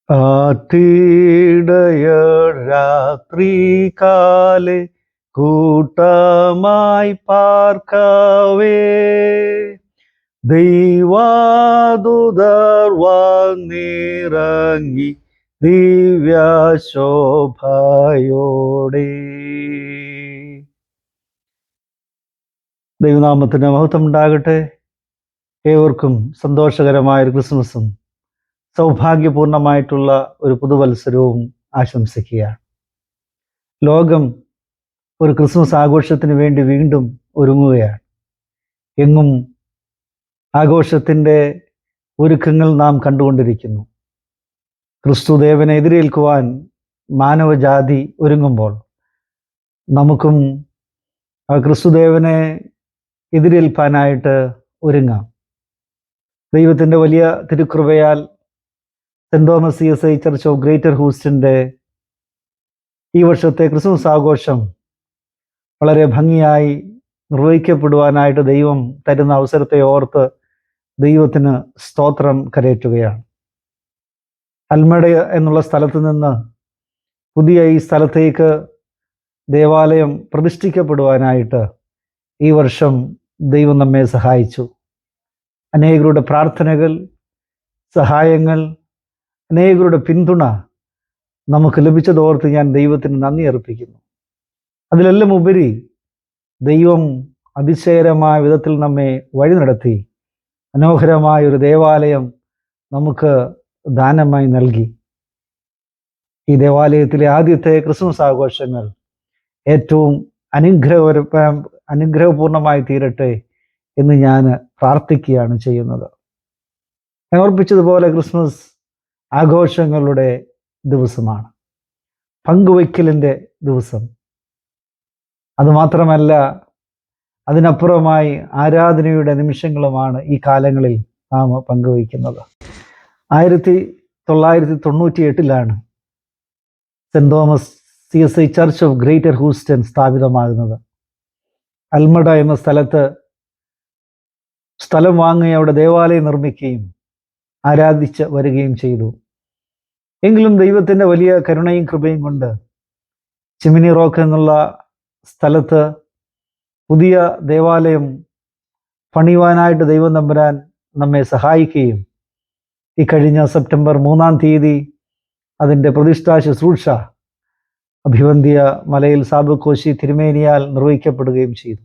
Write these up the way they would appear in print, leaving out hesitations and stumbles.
ആട്ടിടയർ രാത്രികാലെ കൂട്ടമായി പാർക്കവേ ദൈവാദൂതർ വന്നിറങ്ങി ദിവ്യശോഭയോടെ. ദൈവനാമത്തിന് മഹത്വം ഉണ്ടാകട്ടെ. ഏവർക്കും സന്തോഷകരമായ ഒരു ക്രിസ്മസും സൗഭാഗ്യപൂർണമായിട്ടുള്ള ഒരു പുതുവത്സരവും ആശംസിക്കുകയാണ്. ലോകം ഒരു ക്രിസ്മസ് ആഘോഷത്തിന് വേണ്ടി വീണ്ടും ഒരുങ്ങുകയാണ്. എങ്ങും ആഘോഷത്തിൻ്റെ ഒരുക്കങ്ങൾ നാം കണ്ടുകൊണ്ടിരിക്കുന്നു. ക്രിസ്തുദേവനെ എതിരേൽക്കുവാൻ മാനവജാതി ഒരുങ്ങുമ്പോൾ നമുക്കും ആ ക്രിസ്തുദേവനെ എതിരേൽപ്പാനായിട്ട് ഒരുങ്ങാം. ദൈവത്തിൻ്റെ വലിയ തിരുകൃപയാൽ Saint Thomas CSI church of Greater ഹൂസ്റ്റൻ്റെ ഈ വർഷത്തെ ക്രിസ്മസ് ആഘോഷം വളരെ ഭംഗിയായി നിർവഹിക്കപ്പെടുവാനായിട്ട് ദൈവം തരുന്ന അവസരത്തെ ഓർത്ത് ദൈവത്തിന് സ്തോത്രം കരയറ്റുകയാണ്. അൽമഡ എന്നുള്ള സ്ഥലത്ത് നിന്ന് പുതിയ ഈ സ്ഥലത്തേക്ക് ദേവാലയം പ്രതിഷ്ഠിക്കപ്പെടുവാനായിട്ട് ഈ വർഷം ദൈവം നമ്മെ സഹായിച്ചു. അനേകരുടെ പ്രാർത്ഥനകൾ, സഹായങ്ങൾ, അനേകരുടെ പിന്തുണ നമുക്ക് ലഭിച്ചതോർത്ത് ഞാൻ ദൈവത്തിന് നന്ദി അർപ്പിക്കുന്നു. അതിലെല്ലാം ഉപരി ദൈവം അതിശയകരമായ വിധത്തിൽ നമ്മെ വഴി നടത്തി മനോഹരമായ ഒരു ദേവാലയം നമുക്ക് ദാനമായി നൽകി. ഈ ദേവാലയത്തിലെ ആദ്യത്തെ ക്രിസ്മസ് ആഘോഷങ്ങൾ ഏറ്റവും അനുഗ്രഹപൂർണമായി തീരട്ടെ എന്ന് ഞാൻ പ്രാർത്ഥിക്കുകയാണ് ചെയ്യുന്നത്. ഞാൻ ഓർപ്പിച്ചതുപോലെ ക്രിസ്മസ് ആഘോഷങ്ങളുടെ ദിവസമാണ്, പങ്കുവയ്ക്കലിൻ്റെ ദിവസം. അതുമാത്രമല്ല, അതിനപ്പുറമായി ആരാധനയുടെ നിമിഷങ്ങളുമാണ് ഈ കാലങ്ങളിൽ നാം പങ്കുവയ്ക്കുന്നത്. 1998 Saint Thomas CSI church of Greater Houston സ്ഥാപിതമാകുന്നത്. അൽമഡ എന്ന സ്ഥലത്ത് സ്ഥലം വാങ്ങി അവിടെ ദേവാലയം നിർമ്മിക്കുകയും ആരാധിച്ച് വരികയും ചെയ്തു. എങ്കിലും ദൈവത്തിൻ്റെ വലിയ കരുണയും കൃപയും കൊണ്ട് ചിമിനി റോക്ക് എന്നുള്ള സ്ഥലത്ത് പുതിയ ദേവാലയം പണിയുവാനായിട്ട് ദൈവം തമ്പുരാൻ നമ്മെ സഹായിക്കുകയും ഈ കഴിഞ്ഞ സെപ്റ്റംബർ 3 അതിൻ്റെ പ്രതിഷ്ഠാ ശുശ്രൂഷ അഭിവന്ധ്യ മലയിൽ സാബുക്കോശി തിരുമേനിയാൽ നിർവഹിക്കപ്പെടുകയും ചെയ്തു.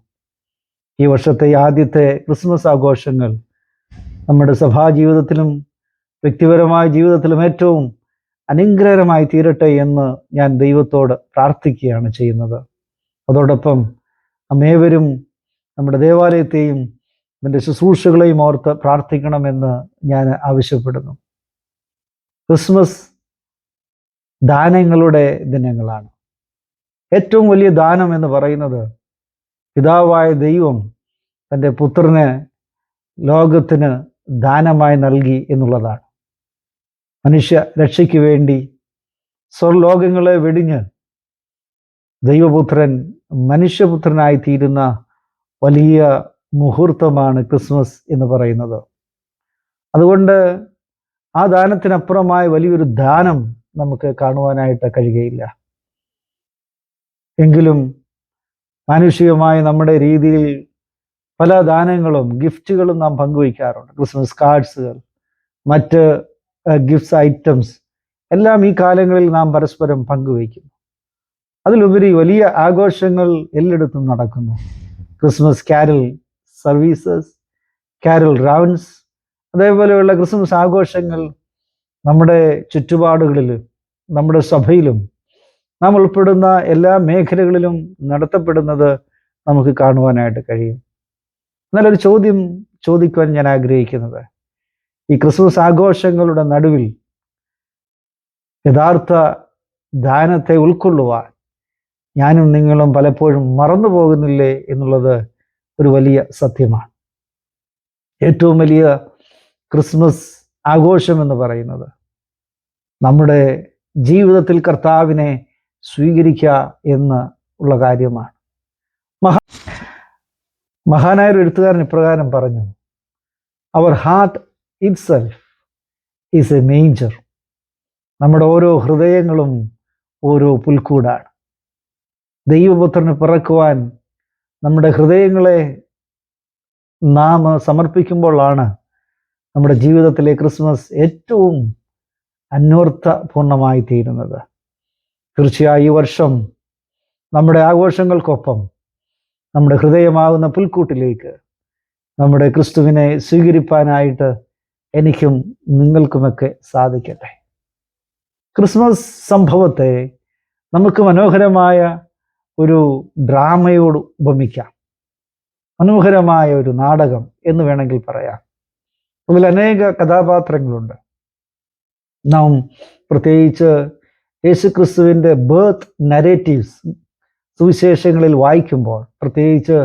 ഈ വർഷത്തെ ആദ്യത്തെ ക്രിസ്മസ് ആഘോഷങ്ങൾ നമ്മുടെ സഭാജീവിതത്തിലും വ്യക്തിപരമായ ജീവിതത്തിലും ഏറ്റവും അനുഗ്രഹകരമായി തീരട്ടെ എന്ന് ഞാൻ ദൈവത്തോട് പ്രാർത്ഥിക്കുകയാണ് ചെയ്യുന്നത്. അതോടൊപ്പം നമ്മേവരും നമ്മുടെ ദേവാലയത്തെയും അതിൻ്റെ ശുശ്രൂഷകളെയും ഓർത്ത് പ്രാർത്ഥിക്കണമെന്ന് ഞാൻ ആവശ്യപ്പെടുന്നു. ക്രിസ്മസ് ദാനങ്ങളുടെ ദിനങ്ങളാണ്. ഏറ്റവും വലിയ ദാനം എന്ന് പറയുന്നത് പിതാവായ ദൈവം തൻ്റെ പുത്രനെ ലോകത്തിന് ദാനമായി നൽകി എന്നുള്ളതാണ്. മനുഷ്യ രക്ഷയ്ക്ക് വേണ്ടി സ്വർലോകങ്ങളെ വെടിഞ്ഞ് ദൈവപുത്രൻ മനുഷ്യപുത്രനായി തീരുന്ന വലിയ മുഹൂർത്തമാണ് ക്രിസ്മസ് എന്ന് പറയുന്നത്. അതുകൊണ്ട് ആ ദാനത്തിനപ്പുറമായ വലിയൊരു ദാനം നമുക്ക് കാണുവാനായിട്ട് കഴിയുകയില്ല. എങ്കിലും മാനുഷികമായ നമ്മുടെ രീതിയിൽ പല ദാനങ്ങളും ഗിഫ്റ്റുകളും നാം പങ്കുവയ്ക്കാറുണ്ട്. ക്രിസ്മസ് കാർഡ്സുകൾ, മറ്റ് ഗിഫ്റ്റ്സ് ഐറ്റംസ് എല്ലാം ഈ കാലങ്ങളിൽ നാം പരസ്പരം പങ്കുവയ്ക്കുന്നു. അതിലുപരി വലിയ ആഘോഷങ്ങൾ എല്ലായിടത്തും നടക്കുന്നു. Christmas carol services, carol rounds, അതേപോലെയുള്ള ക്രിസ്മസ് ആഘോഷങ്ങൾ നമ്മുടെ ചുറ്റുപാടുകളിലും നമ്മുടെ സഭയിലും നാം ഉൾപ്പെടുന്ന എല്ലാ മേഖലകളിലും നടത്തപ്പെടുന്നത് നമുക്ക് കാണുവാനായിട്ട് കഴിയും. എന്നാലൊരു ചോദ്യം ചോദിക്കുവാൻ ഞാൻ ആഗ്രഹിക്കുന്നത്, ഈ ക്രിസ്മസ് ആഘോഷങ്ങളുടെ നടുവിൽ യഥാർത്ഥ ദാനത്തെ ഉൾക്കൊള്ളുവാൻ ഞാനും നിങ്ങളും പലപ്പോഴും മറന്നു പോകുന്നില്ലേ എന്നുള്ളത് ഒരു വലിയ സത്യമാണ്. ഏറ്റവും വലിയ ക്രിസ്മസ് ആഘോഷം എന്ന് പറയുന്നത് നമ്മുടെ ജീവിതത്തിൽ കർത്താവിനെ സ്വീകരിക്കുക എന്ന് ഉള്ള കാര്യമാണ്. മഹാനായ ഒരു എഴുത്തുകാരൻ ഇപ്രകാരം പറഞ്ഞു, അവർ heart itself is a manger. നമ്മുടെ ഓരോ ഹൃദയങ്ങളും ഓരോ പുൽക്കൂടാണ്. ദൈവപുത്രന് പിറക്കുവാൻ നമ്മുടെ ഹൃദയങ്ങളെ നാം സമർപ്പിക്കുമ്പോഴാണ് നമ്മുടെ ജീവിതത്തിലെ ക്രിസ്മസ് ഏറ്റവും അന്വർത്ഥപൂർണമായി തീരുന്നത്. തീർച്ചയായും ഈ വർഷം നമ്മുടെ ആഘോഷങ്ങൾക്കൊപ്പം നമ്മുടെ ഹൃദയമാകുന്ന പുൽക്കൂട്ടിലേക്ക് നമ്മുടെ ക്രിസ്തുവിനെ സ്വീകരിപ്പാനായിട്ട് എനിക്കും നിങ്ങൾക്കുമൊക്കെ സാധിക്കട്ടെ. ക്രിസ്മസ് സംഭവത്തെ നമുക്ക് മനോഹരമായ ഒരു ഡ്രാമയോട് ഉപമിക്കാം, മനോഹരമായ ഒരു നാടകം എന്ന് വേണമെങ്കിൽ പറയാം. അതിൽ അനേക കഥാപാത്രങ്ങളുണ്ട്. നാം പ്രത്യേകിച്ച് യേശുക്രിസ്തുവിൻ്റെ ബർത്ത് നരേറ്റീവ്സ് സുവിശേഷങ്ങളിൽ വായിക്കുമ്പോൾ, പ്രത്യേകിച്ച്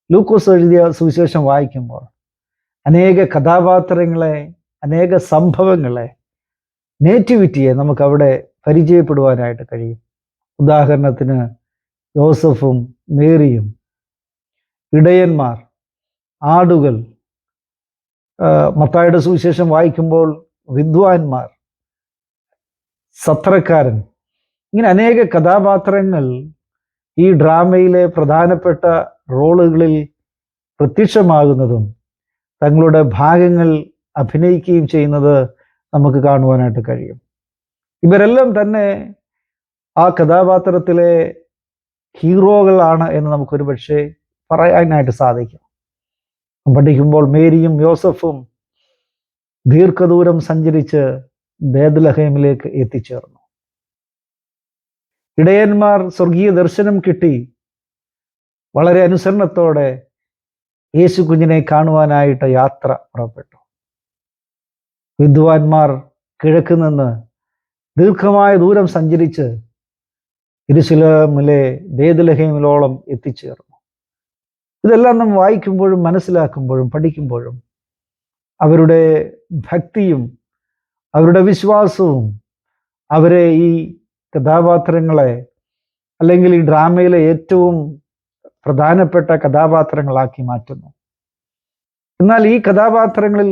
ലൂക്കോസ് എഴുതിയ സുവിശേഷം വായിക്കുമ്പോൾ അനേക കഥാപാത്രങ്ങളെ, അനേക സംഭവങ്ങളെ, നേറ്റിവിറ്റിയെ നമുക്കവിടെ പരിചയപ്പെടുവാനായിട്ട് കഴിയും. ഉദാഹരണത്തിന് യോസഫും മേരിയും, ഇടയന്മാർ, ആടുകൾ, മത്തായിയുടെ സുവിശേഷം വായിക്കുമ്പോൾ വിദ്വാൻമാർ, സത്രക്കാരൻ, ഇങ്ങനെ അനേക കഥാപാത്രങ്ങൾ ഈ ഡ്രാമയിലെ പ്രധാനപ്പെട്ട റോളുകളിൽ പ്രത്യക്ഷമാകുന്നതും തങ്ങളുടെ ഭാഗങ്ങൾ അഭിനയിക്കുകയും ചെയ്യുന്നത് നമുക്ക് കാണുവാനായിട്ട് കഴിയും. ഇവരെല്ലാം തന്നെ ആ കഥാപാത്രത്തിലെ ഹീറോകളാണ് എന്ന് നമുക്കൊരു പക്ഷേ പറയാനായിട്ട് സാധിക്കും. പഠിക്കുമ്പോൾ മേരിയും യോസഫും ദീർഘദൂരം സഞ്ചരിച്ച് ബേത്ലഹേമിലേക്ക് എത്തിച്ചേർന്നു. ഇടയന്മാർ സ്വർഗീയ ദർശനം കിട്ടി വളരെ അനുസരണത്തോടെ യേശു കുഞ്ഞിനെ കാണുവാനായിട്ട് യാത്ര പുറപ്പെട്ടു. വിദ്വാൻമാർ കിഴക്ക് നിന്ന് ദീർഘമായ ദൂരം സഞ്ചരിച്ച് യെരൂശലേമിലെ ബേത്ലഹേമിലോളം എത്തിച്ചേർന്നു. ഇതെല്ലാം നാം വായിക്കുമ്പോഴും മനസ്സിലാക്കുമ്പോഴും പഠിക്കുമ്പോഴും അവരുടെ ഭക്തിയും അവരുടെ വിശ്വാസവും അവരെ ഈ കഥാപാത്രങ്ങളെ, അല്ലെങ്കിൽ ഈ ഡ്രാമയിലെ ഏറ്റവും പ്രധാനപ്പെട്ട കഥാപാത്രങ്ങളാക്കി മാറ്റുന്നു. എന്നാൽ ഈ കഥാപാത്രങ്ങളിൽ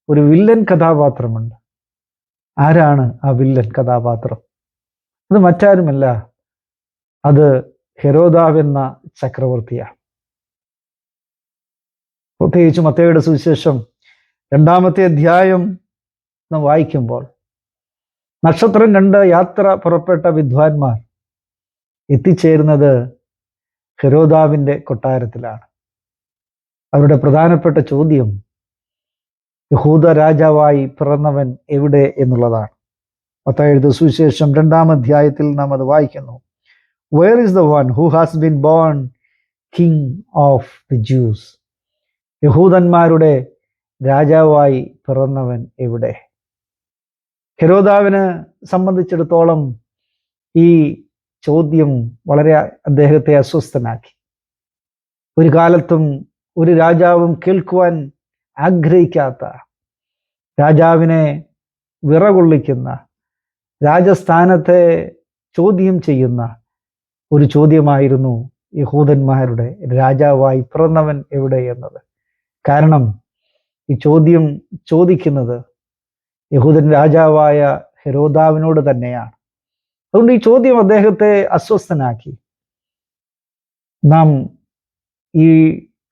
ഒരു വില്ലൻ കഥാപാത്രമുണ്ട്. ആരാണ് ആ വില്ലൻ കഥാപാത്രം? അത് മറ്റാരുമല്ല, അത് ഹെരോദാവ് എന്ന ചക്രവർത്തിയാണ്. പ്രത്യേകിച്ച് മത്തായിയുടെ സുവിശേഷം 2-ാമത്തെ അധ്യായം നാം വായിക്കുമ്പോൾ നക്ഷത്രം കണ്ട് യാത്ര പുറപ്പെട്ട വിദ്വാൻമാർ എത്തിച്ചേരുന്നത് ഹെരോദാവിൻ്റെ കൊട്ടാരത്തിലാണ്. അവരുടെ പ്രധാനപ്പെട്ട ചോദ്യം യഹൂദ രാജാവായി പിറന്നവൻ എവിടെ എന്നുള്ളതാണ്. മത്തായിയുടെ സുവിശേഷം 2-ാം അധ്യായത്തിൽ നാം അത് വായിക്കുന്നു. Where is the one who has been born king of the Jews? യഹൂദന്മാരുടെ രാജാവായി പിറന്നവൻ എവിടെ? ഹെരോദാവിനെ സംബന്ധിച്ചിടത്തോളം ഈ ചോദ്യം വളരെ അദ്ദേഹത്തെ അസ്വസ്ഥനാക്കി. ഒരു കാലത്തും ഒരു രാജാവും കേൾക്കുവാൻ ആഗ്രഹിക്കാത്ത, രാജാവിനെ വിറകൊള്ളിക്കുന്ന, രാജസ്ഥാനത്തെ ചോദ്യം ചെയ്യുന്ന ഒരു ചോദ്യമായിരുന്നു യഹൂദന്മാരുടെ രാജാവായി പിറന്നവൻ എവിടെ എന്നത്. കാരണം ഈ ചോദ്യം ചോദിക്കുന്നത് യഹൂദൻ രാജാവായ ഹെരോദാവിനോട് തന്നെയാണ്. അതുകൊണ്ട് ഈ ചോദ്യം അദ്ദേഹത്തെ അസ്വസ്ഥനാക്കി. നാം ഈ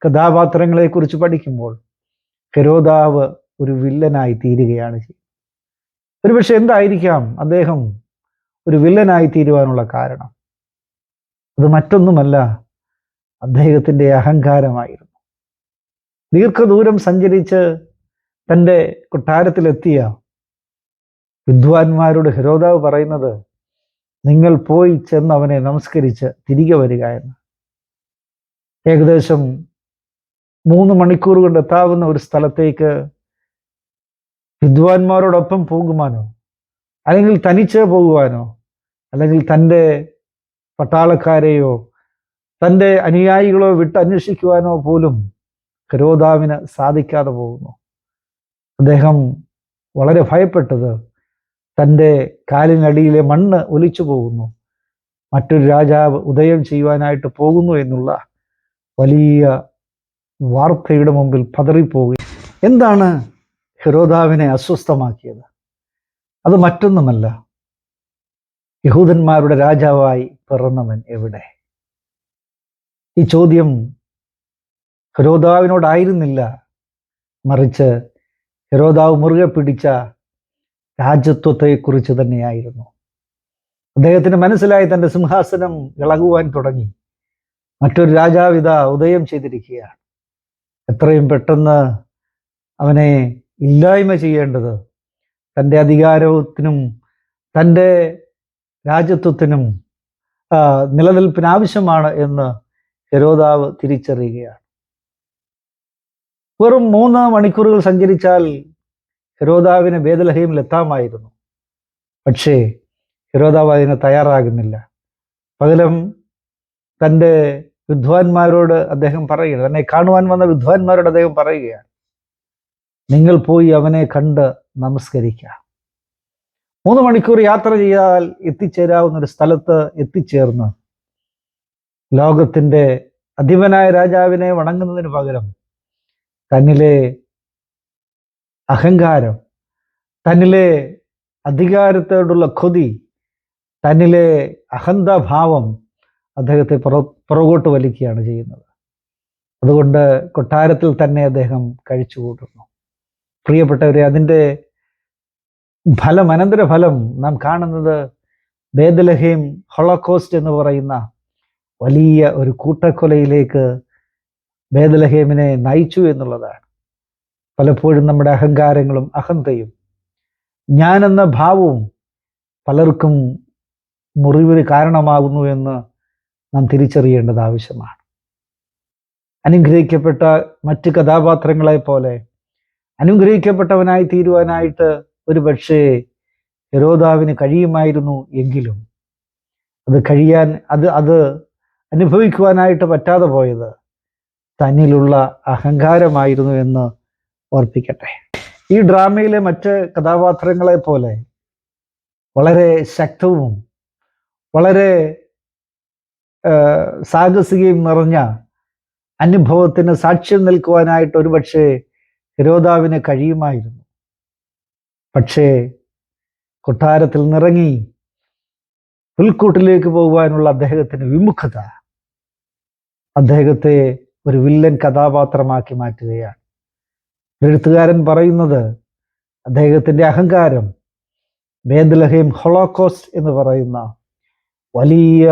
കഥാപാത്രങ്ങളെ കുറിച്ച് പഠിക്കുമ്പോൾ ഹെരോദാവ് ഒരു വില്ലനായി തീരുകയാണ് ചെയ്യുന്നത്. ഒരുപക്ഷെ എന്തായിരിക്കാം അദ്ദേഹം ഒരു വില്ലനായി തീരുവാനുള്ള കാരണം? അത് മറ്റൊന്നുമല്ല, അദ്ദേഹത്തിൻ്റെ അഹങ്കാരമായിരുന്നു. ദീർഘദൂരം സഞ്ചരിച്ച് തൻ്റെ കൊട്ടാരത്തിലെത്തിയ വിദ്വാൻമാരോട് ഹെരോദാവ് പറയുന്നത്, നിങ്ങൾ പോയി ചെന്ന് അവനെ നമസ്കരിച്ച് തിരികെ വരിക എന്ന്. ഏകദേശം 3 മണിക്കൂർ കൊണ്ട് എത്താവുന്ന ഒരു സ്ഥലത്തേക്ക് വിദ്വാൻമാരോടൊപ്പം പോകുവാനോ, അല്ലെങ്കിൽ തനിച്ച് പോകുവാനോ, അല്ലെങ്കിൽ തൻ്റെ പട്ടാളക്കാരെയോ തൻ്റെ അനുയായികളോ വിട്ട് അന്വേഷിക്കുവാനോ പോലും ഹെരോദാവിന് സാധിക്കാതെ പോകുന്നു. അദ്ദേഹം വളരെ ഭയപ്പെട്ടത് തൻ്റെ കാലിനടിയിലെ മണ്ണ് ഒലിച്ചു പോകുന്നു, മറ്റൊരു രാജാവ് ഉദയം ചെയ്യുവാനായിട്ട് പോകുന്നു എന്നുള്ള വലിയ വാർത്തയുടെ മുമ്പിൽ പതറിപ്പോവുകയും. എന്താണ് ഹെരോദാവിനെ അസ്വസ്ഥമാക്കിയത്? അത് മറ്റൊന്നുമല്ല, യഹൂദന്മാരുടെ രാജാവായി പിറന്നവൻ എവിടെ? ഈ ചോദ്യം ഹെരോദാവിനോടായിരുന്നില്ല, മറിച്ച് ഹെരോദാവ് മുറുകെ പിടിച്ച രാജ്യത്വത്തെക്കുറിച്ച് തന്നെയായിരുന്നു. അദ്ദേഹത്തിന് മനസ്സിലായി തൻ്റെ സിംഹാസനം ഇളകുവാൻ തുടങ്ങി. മറ്റൊരു രാജാവിത ഉദയം ചെയ്തിരിക്കുകയാണ്. എത്രയും പെട്ടെന്ന് അവനെ ഇല്ലായ്മ ചെയ്യേണ്ടത് തൻ്റെ അധികാരത്തിനും തൻ്റെ രാജ്യത്വത്തിനും നിലനിൽപ്പിന് ആവശ്യമാണ് എന്ന് ഹെരോദാവ് തിരിച്ചറിയുകയാണ്. വെറും 3 മണിക്കൂറുകൾ സഞ്ചരിച്ചാൽ ഹെരോദാവിന് ബേത്ലഹേമിൽ എത്താമായിരുന്നു. പക്ഷേ ഹെരോദാവ് അതിന് തയ്യാറാകുന്നില്ല. പകരം തൻ്റെ വിദ്വാൻമാരോട് അദ്ദേഹം പറയുകയാണ്, തന്നെ കാണുവാൻ വന്ന വിദ്വാൻമാരോട് അദ്ദേഹം പറയുകയാണ്, നിങ്ങൾ പോയി അവനെ കണ്ട് നമസ്കരിക്കുക. 3 മണിക്കൂർ യാത്ര ചെയ്താൽ എത്തിച്ചേരാവുന്ന ഒരു സ്ഥലത്ത് എത്തിച്ചേർന്ന് ലോകത്തിൻ്റെ അധിപനായ രാജാവിനെ വണങ്ങുന്നതിന് പകരം തന്നിലെ അഹങ്കാരം, തന്നിലെ അധികാരത്തോടുള്ള കൊതി, തന്നിലെ അഹന്താഭാവം അദ്ദേഹത്തെ പുറകോട്ട് വലിക്കുകയാണ് ചെയ്യുന്നത്. അതുകൊണ്ട് കൊട്ടാരത്തിൽ തന്നെ അദ്ദേഹം കഴിച്ചുകൂട്ടുന്നു. പ്രിയപ്പെട്ടവരെ, അതിൻ്റെ അനന്തരഫലം നാം കാണുന്നത് ബേത്ലഹേം ഹോളോകോസ്റ്റ് എന്ന് പറയുന്ന വലിയ ഒരു കൂട്ടക്കൊലയിലേക്ക് ബേത്ലഹേമിനെ നയിച്ചു എന്നുള്ളതാണ്. പലപ്പോഴും നമ്മുടെ അഹങ്കാരങ്ങളും അഹന്തയും ഞാനെന്ന ഭാവവും പലർക്കും മുറിവിന് കാരണമാകുന്നു എന്ന് നാം തിരിച്ചറിയേണ്ടത് ആവശ്യമാണ്. അനുഗ്രഹിക്കപ്പെട്ട മറ്റ് കഥാപാത്രങ്ങളെ പോലെ അനുഗ്രഹിക്കപ്പെട്ടവനായി തീരുവാനായിട്ട് ഒരു പക്ഷേ ഹെരോദാവിന് കഴിയുമായിരുന്നു. എങ്കിലും അത് അനുഭവിക്കുവാനായിട്ട് പറ്റാതെ പോയത് തന്നിലുള്ള അഹങ്കാരമായിരുന്നു എന്ന് ഓർപ്പിക്കട്ടെ. ഈ ഡ്രാമയിലെ മറ്റ് കഥാപാത്രങ്ങളെ പോലെ വളരെ ശക്തവും വളരെ സാഹസികയും നിറഞ്ഞ അനുഭവത്തിന് സാക്ഷ്യം നിൽക്കുവാനായിട്ട് ഒരുപക്ഷെ ഹെരോദാവിന് കഴിയുമായിരുന്നു. പക്ഷേ കൊട്ടാരത്തിൽ നിറങ്ങി പുൽക്കൂട്ടിലേക്ക് പോകുവാനുള്ള അദ്ദേഹത്തിന് വിമുഖത അദ്ദേഹത്തെ ഒരു വില്ലൻ കഥാപാത്രമാക്കി മാറ്റുകയാണ്. എഴുത്തുകാരൻ പറയുന്നത് അദ്ദേഹത്തിൻ്റെ അഹങ്കാരം ബേത്ലഹേം ഹോളോകോസ്റ്റ് എന്ന് പറയുന്ന വലിയ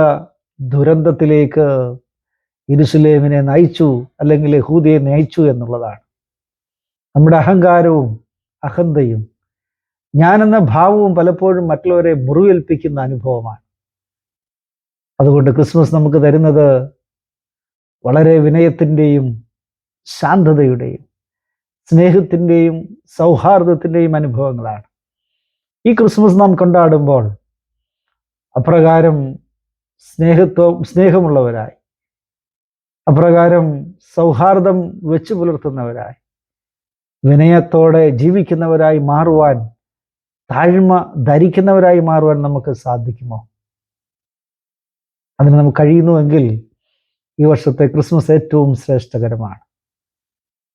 ദുരന്തത്തിലേക്ക് യെരൂശലേമിനെ നയിച്ചു, അല്ലെങ്കിൽ യഹൂദയെ നയിച്ചു എന്നുള്ളതാണ്. നമ്മുടെ അഹങ്കാരവും അഹന്തയും ഞാനെന്ന ഭാവവും പലപ്പോഴും മറ്റുള്ളവരെ മുറിവേൽപ്പിക്കുന്ന അനുഭവമാണ്. അതുകൊണ്ട് ക്രിസ്മസ് നമുക്ക് തരുന്നത് വളരെ വിനയത്തിൻ്റെയും ശാന്തതയുടെയും സ്നേഹത്തിൻ്റെയും സൗഹാർദ്ദത്തിൻ്റെയും അനുഭവങ്ങളാണ്. ഈ ക്രിസ്മസ് നാം കൊണ്ടാടുമ്പോൾ അപ്രകാരം സ്നേഹമുള്ളവരായി, അപ്രകാരം സൗഹാർദ്ദം വെച്ചു പുലർത്തുന്നവരായി, വിനയത്തോടെ ജീവിക്കുന്നവരായി മാറുവാൻ, താഴ്മ ധരിക്കുന്നവരായി മാറുവാൻ നമുക്ക് സാധിക്കുമോ? അതിന് നമുക്ക് കഴിയുന്നുവെങ്കിൽ ഈ വർഷത്തെ ക്രിസ്മസ് ഏറ്റവും ശ്രേഷ്ഠകരമാണ്.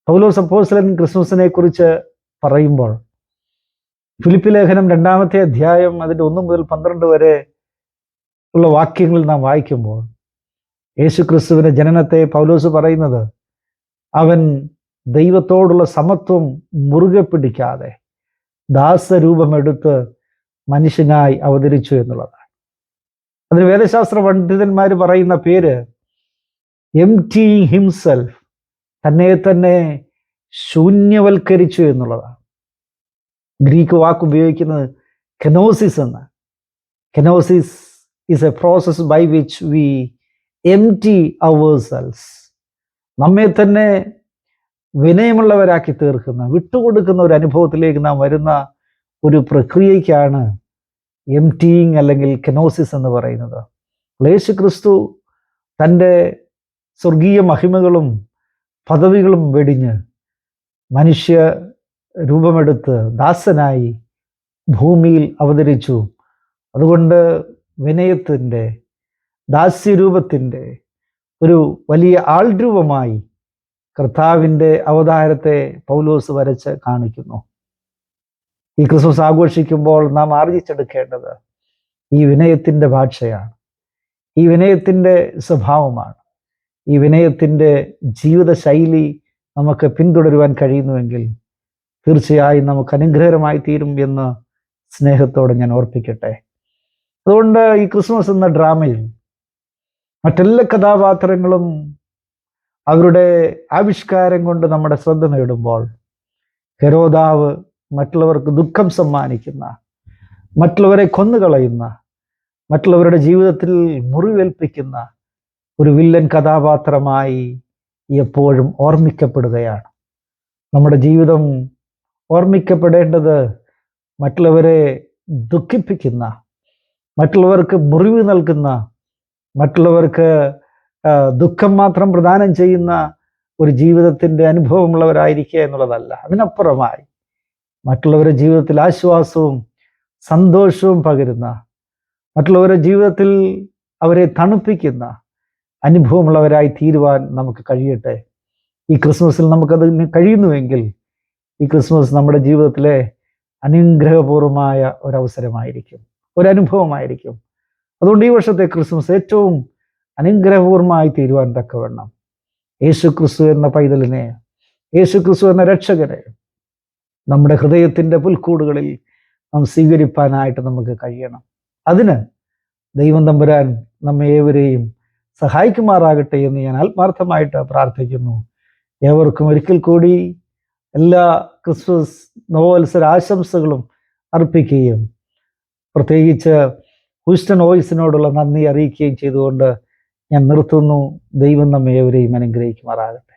പൗലോസ് അപ്പോസ്തലൻ ക്രിസ്മസിനെ കുറിച്ച് പറയുമ്പോൾ ഫിലിപ്പി ലേഖനം 2-ാമത്തെ അധ്യായം അതിൻ്റെ 1 മുതൽ 12 വരെ ഉള്ള വാക്യങ്ങൾ നാം വായിക്കുമ്പോൾ യേശു ക്രിസ്തുവിന്റെ ജനനത്തെ പൗലോസ് പറയുന്നത് അവൻ ദൈവത്തോടുള്ള സമത്വം മുറുകെ പിടിക്കാതെ ദാസരൂപമെടുത്ത് മനുഷ്യനായി അവതരിച്ചു എന്നുള്ളതാണ്. അതിന് വേദശാസ്ത്ര പണ്ഡിതന്മാർ പറയുന്ന പേര് എംപ്റ്റിയിങ് ഹിംസെൽഫ്, തന്നെ ശൂന്യവൽക്കരിച്ചു എന്നുള്ളതാണ്. ഗ്രീക്ക് വാക്ക് ഉപയോഗിക്കുന്നത് കെനോസിസ് എന്ന്. Kenosis is a process by which we empty ourselves. നമ്മെ തന്നെ വിനയമുള്ളവരാക്കി തീർക്കുന്ന, വിട്ടുകൊടുക്കുന്ന ഒരു അനുഭവത്തിലേക്ക് നാം വരുന്ന ഒരു പ്രക്രിയയ്ക്കാണ് എംപ്റ്റിയിങ് അല്ലെങ്കിൽ കെനോസിസ് എന്ന് പറയുന്നത്. യേശു ക്രിസ്തു തൻ്റെ സ്വർഗീയ മഹിമകളും പദവികളും വെടിഞ്ഞ് മനുഷ്യ രൂപമെടുത്ത് ദാസനായി ഭൂമിയിൽ അവതരിച്ചു. അതുകൊണ്ട് വിനയത്തിൻ്റെ, ദാസ്യരൂപത്തിൻ്റെ ഒരു വലിയ ആൾ രൂപമായി കർത്താവിൻ്റെ അവതാരത്തെ പൗലോസ് വരച്ച് കാണിക്കുന്നു. ഈ ക്രിസ്മസ് ആഘോഷിക്കുമ്പോൾ നാം ആർജിച്ചെടുക്കേണ്ടത് ഈ വിനയത്തിൻ്റെ ഭാഷയാണ്, ഈ വിനയത്തിൻ്റെ സ്വഭാവമാണ്. ഈ വിനയത്തിൻ്റെ ജീവിതശൈലി നമുക്ക് പിന്തുടരുവാൻ കഴിയുന്നുവെങ്കിൽ തീർച്ചയായും നമുക്ക് അനുഗ്രഹകരമായി തീരും എന്ന് സ്നേഹത്തോടെ ഞാൻ ഓർപ്പിക്കട്ടെ. അതുകൊണ്ട് ഈ ക്രിസ്മസ് എന്ന ഡ്രാമയിൽ മറ്റെല്ലാ കഥാപാത്രങ്ങളും അവരുടെ ആവിഷ്കാരം കൊണ്ട് നമ്മുടെ ശ്രദ്ധ നേടുമ്പോൾ, ഹെരോദാവ് മറ്റുള്ളവർക്ക് ദുഃഖം സമ്മാനിക്കുന്ന, മറ്റുള്ളവരെ കൊന്നുകളയുന്ന, മറ്റുള്ളവരുടെ ജീവിതത്തിൽ മുറിവേൽപ്പിക്കുന്ന ഒരു വില്ലൻ കഥാപാത്രമായി എപ്പോഴും ഓർമ്മിക്കപ്പെടുകയാണ്. നമ്മുടെ ജീവിതം ഓർമ്മിക്കപ്പെടേണ്ടത് മറ്റുള്ളവരെ ദുഃഖിപ്പിക്കുന്ന, മറ്റുള്ളവർക്ക് മുറിവ് നൽകുന്ന, മറ്റുള്ളവർക്ക് ദുഃഖം മാത്രം പ്രദാനം ചെയ്യുന്ന ഒരു ജീവിതത്തിൻ്റെ അനുഭവമുള്ളവരായിരിക്കുക എന്നുള്ളതല്ല. അതിനപ്പുറമായി മറ്റുള്ളവരുടെ ജീവിതത്തിൽ ആശ്വാസവും സന്തോഷവും പകരുന്ന, മറ്റുള്ളവരുടെ ജീവിതത്തിൽ അവരെ തണുപ്പിക്കുന്ന അനുഭവമുള്ളവരായി തീരുവാൻ നമുക്ക് കഴിയട്ടെ. ഈ ക്രിസ്മസിൽ നമുക്കതിന് കഴിയുന്നുവെങ്കിൽ ഈ ക്രിസ്മസ് നമ്മുടെ ജീവിതത്തിലെ അനുഗ്രഹപൂർവമായ ഒരവസരമായിരിക്കും, ഒരനുഭവമായിരിക്കും. അതുകൊണ്ട് ഈ വർഷത്തെ ക്രിസ്മസ് ഏറ്റവും അനുഗ്രഹപൂർവമായി തീരുവാൻ തക്കവണ്ണം യേശു ക്രിസ്തു എന്ന പൈതലിനെ, യേശു ക്രിസ്തു എന്ന രക്ഷകനെ നമ്മുടെ ഹൃദയത്തിൻ്റെ പുൽക്കൂടുകളിൽ നാം സ്വീകരിപ്പാനായിട്ട് നമുക്ക് കഴിയണം. അതിന് ദൈവം തമ്പുരാൻ നമ്മെ ഏവരെയും സഹായിക്കുമാറാകട്ടെ എന്ന് ഞാൻ ആത്മാർത്ഥമായിട്ട് പ്രാർത്ഥിക്കുന്നു. ഏവർക്കും ഒരിക്കൽ കൂടി എല്ലാ ക്രിസ്മസ് നവവത്സര ആശംസകളും അർപ്പിക്കുകയും പ്രത്യേകിച്ച് ഹൂസ്റ്റൺ വോയിസിനോടുള്ള നന്ദി അറിയിക്കുകയും ചെയ്തുകൊണ്ട് ഞാൻ നിർത്തുന്നു. ദൈവം നമ്മെ ഏവരെയും അനുഗ്രഹിക്കുമാറാകട്ടെ.